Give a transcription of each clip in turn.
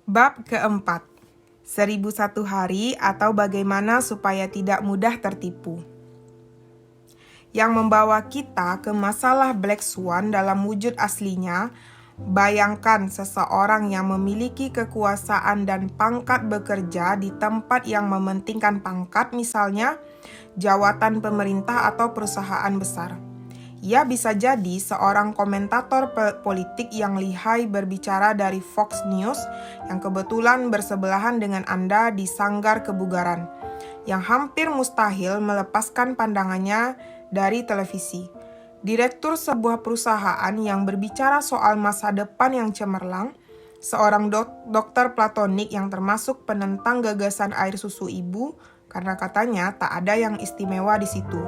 Bab keempat, 1001 hari atau bagaimana supaya tidak mudah tertipu. Yang membawa kita ke masalah Black Swan dalam wujud aslinya, bayangkan seseorang yang memiliki kekuasaan dan pangkat bekerja di tempat yang mementingkan pangkat, misalnya jawatan pemerintah atau perusahaan besar. Ia bisa jadi seorang komentator politik yang lihai berbicara dari Fox News yang kebetulan bersebelahan dengan Anda di sanggar kebugaran, yang hampir mustahil melepaskan pandangannya dari televisi. Direktur sebuah perusahaan yang berbicara soal masa depan yang cemerlang, seorang dokter platonik yang termasuk penentang gagasan air susu ibu karena katanya tak ada yang istimewa di situ.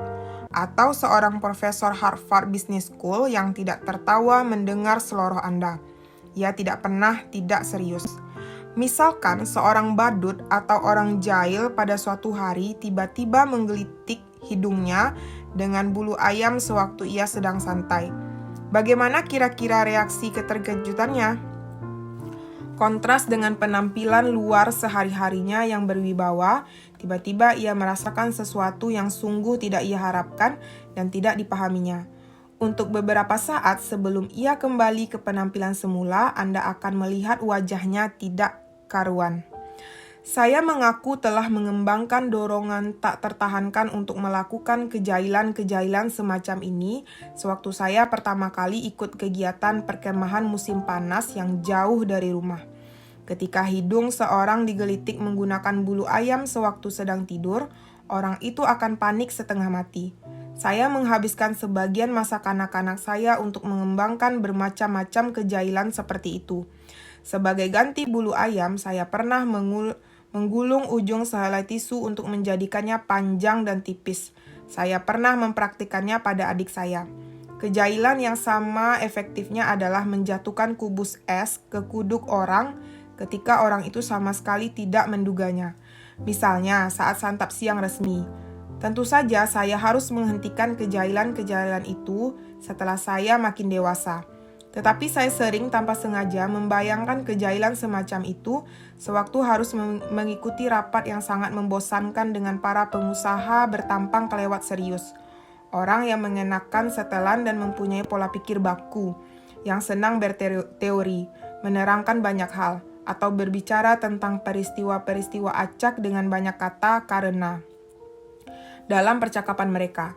Atau seorang profesor Harvard Business School yang tidak tertawa mendengar seloroh Anda. Ia tidak pernah tidak serius. Misalkan seorang badut atau orang jahil pada suatu hari tiba-tiba menggelitik hidungnya dengan bulu ayam sewaktu ia sedang santai. Bagaimana kira-kira reaksi keterkejutannya? Kontras dengan penampilan luar sehari-harinya yang berwibawa, tiba-tiba ia merasakan sesuatu yang sungguh tidak ia harapkan dan tidak dipahaminya. Untuk beberapa saat sebelum ia kembali ke penampilan semula, Anda akan melihat wajahnya tidak karuan. Saya mengaku telah mengembangkan dorongan tak tertahankan untuk melakukan kejahilan-kejahilan semacam ini sewaktu saya pertama kali ikut kegiatan perkemahan musim panas yang jauh dari rumah. Ketika hidung seorang digelitik menggunakan bulu ayam sewaktu sedang tidur, orang itu akan panik setengah mati. Saya menghabiskan sebagian masa kanak-kanak saya untuk mengembangkan bermacam-macam kejahilan seperti itu. Sebagai ganti bulu ayam, saya pernah menggulung ujung sehelai tisu untuk menjadikannya panjang dan tipis. Saya pernah mempraktikannya pada adik saya. Kejahilan yang sama efektifnya adalah menjatuhkan kubus es ke kuduk orang ketika orang itu sama sekali tidak menduganya. Misalnya saat santap siang resmi. Tentu saja saya harus menghentikan kejahilan-kejahilan itu setelah saya makin dewasa. Tetapi saya sering tanpa sengaja membayangkan kejahilan semacam itu sewaktu harus mengikuti rapat yang sangat membosankan dengan para pengusaha bertampang kelewat serius. Orang yang mengenakan setelan dan mempunyai pola pikir baku, yang senang berteori, menerangkan banyak hal, atau berbicara tentang peristiwa-peristiwa acak dengan banyak kata karena dalam percakapan mereka.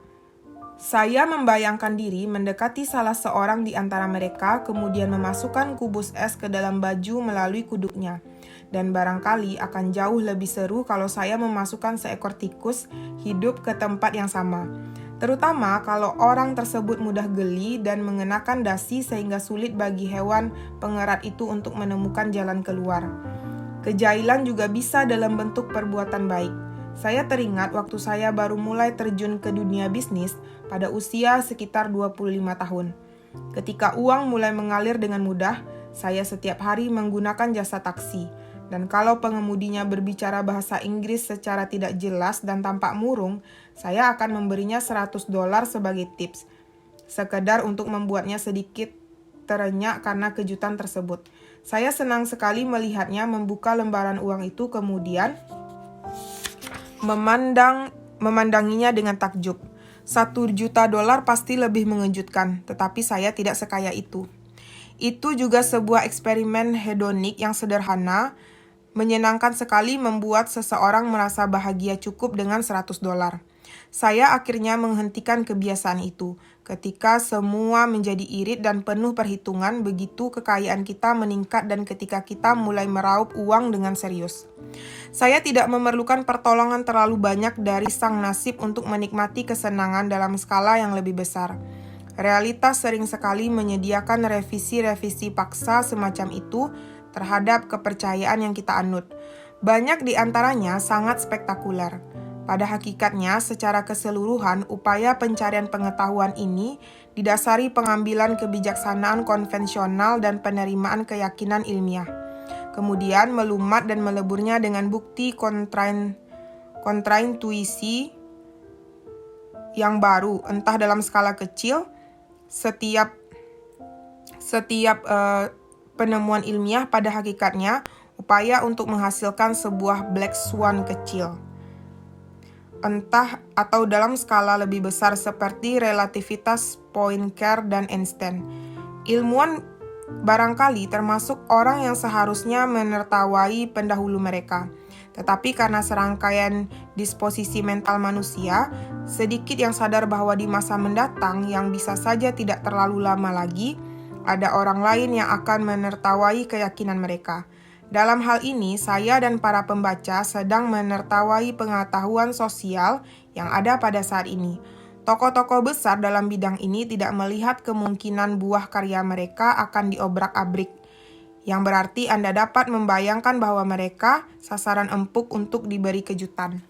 Saya membayangkan diri mendekati salah seorang di antara mereka, kemudian memasukkan kubus es ke dalam baju melalui kuduknya. Dan barangkali akan jauh lebih seru kalau saya memasukkan seekor tikus hidup ke tempat yang sama. Terutama kalau orang tersebut mudah geli dan mengenakan dasi sehingga sulit bagi hewan pengerat itu untuk menemukan jalan keluar. Kejahilan juga bisa dalam bentuk perbuatan baik. Saya teringat waktu saya baru mulai terjun ke dunia bisnis pada usia sekitar 25 tahun. Ketika uang mulai mengalir dengan mudah, saya setiap hari menggunakan jasa taksi. Dan kalau pengemudinya berbicara bahasa Inggris secara tidak jelas dan tampak murung, saya akan memberinya $100 sebagai tips. Sekedar untuk membuatnya sedikit terenyak karena kejutan tersebut. Saya senang sekali melihatnya membuka lembaran uang itu kemudian memandanginya dengan takjub. $1 juta pasti lebih mengejutkan, tetapi saya tidak sekaya itu. Itu juga sebuah eksperimen hedonik yang sederhana, menyenangkan sekali membuat seseorang merasa bahagia cukup dengan $100. Saya akhirnya menghentikan kebiasaan itu. Ketika semua menjadi irit dan penuh perhitungan, begitu kekayaan kita meningkat dan ketika kita mulai meraup uang dengan serius. Saya tidak memerlukan pertolongan terlalu banyak dari sang nasib untuk menikmati kesenangan dalam skala yang lebih besar. Realitas sering sekali menyediakan revisi-revisi paksa semacam itu terhadap kepercayaan yang kita anut. Banyak di antaranya sangat spektakuler. Pada hakikatnya, secara keseluruhan, upaya pencarian pengetahuan ini didasari pengambilan kebijaksanaan konvensional dan penerimaan keyakinan ilmiah. Kemudian melumat dan meleburnya dengan bukti kontraintuisi yang baru, entah dalam skala kecil. Setiap penemuan ilmiah pada hakikatnya upaya untuk menghasilkan sebuah black swan kecil. Entah atau dalam skala lebih besar seperti relativitas Poincare dan Einstein. Ilmuwan barangkali termasuk orang yang seharusnya menertawai pendahulu mereka. Tetapi karena serangkaian disposisi mental manusia, sedikit yang sadar bahwa di masa mendatang yang bisa saja tidak terlalu lama lagi, ada orang lain yang akan menertawai keyakinan mereka. Dalam hal ini, saya dan para pembaca sedang menertawai pengetahuan sosial yang ada pada saat ini. Tokoh-tokoh besar dalam bidang ini tidak melihat kemungkinan buah karya mereka akan diobrak-abrik, yang berarti Anda dapat membayangkan bahwa mereka sasaran empuk untuk diberi kejutan.